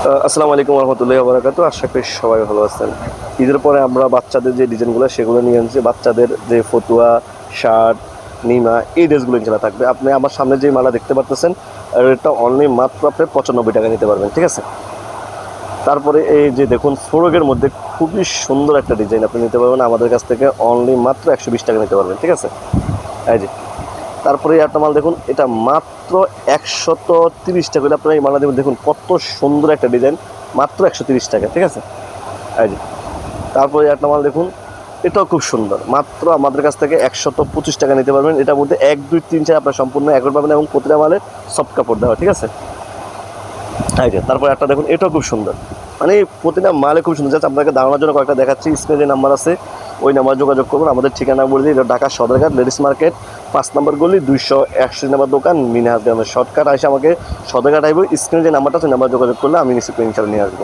আসসালামু আলাইকুম রহমতুল্লাহি ওয়া বারাকাতুহু। আশা করি সবাই ভালো আছেন। ঈদের পরে আমরা বাচ্চাদের যে ডিজাইনগুলো সেগুলো নিয়ে আনছি। বাচ্চাদের যে ফতুয়া, শার্ট, নিমা এই ড্রেসগুলো ইনশাআল্লাহ থাকবে। আপনি আমার সামনে যে মালা দেখতে পারতেছেন এটা অনলি মাত্র আপনি 95 টাকা নিতে পারবেন, ঠিক আছে? তারপরে এই যে দেখুন ফ্রকের মধ্যে খুবই সুন্দর একটা ডিজাইন আপনি নিতে পারবেন আমাদের কাছ থেকে অনলি মাত্র 120 টাকা নিতে পারবেন, ঠিক আছে? এই যে তারপরে একটা মাল দেখুন, এটা মাত্র 130 টাকা করে আপনারা এই মালটা দেখুন। দেখুন কত সুন্দর একটা ডিজাইন, মাত্র 130 টাকা, ঠিক আছে? এই যে তারপরে একটা মাল দেখুন, এটাও খুব সুন্দর, মাত্র আমাদের কাছ থেকে 125 টাকা নিতে পারবেন। এটার মধ্যে 1, 2, 3, 4 আপনার সম্পূর্ণ একবার পাবেন এবং প্রতিটা মালে সফট কাপড় দেওয়া, ঠিক আছে? এই যে তারপরে একটা দেখুন, এটাও খুব সুন্দর, মানে প্রতিটা মালে খুব সুন্দর। জাস্ট আপনাকে দাঁড়ানোর জন্য কয়েকটা দেখাচ্ছি। স্ক্রিনে যে নাম্বার আছে ওই নাম্বার যোগাযোগ করবেন। আমাদের ঠিকানা বলে দিই, এটা ঢাকা সদরঘাট লেডিস মার্কেট 5 নম্বর গলি 261 নম্বর দোকান মিনহাজ গ্রামের শর্টকাট আসে আমাকে সদরঘাট আইব। স্ক্রিনে যে নাম্বারটা আছে নাম্বার যোগাযোগ করলে আমি নিশ্চিত ইনশাআল্লাহ নিয়ে আসবো।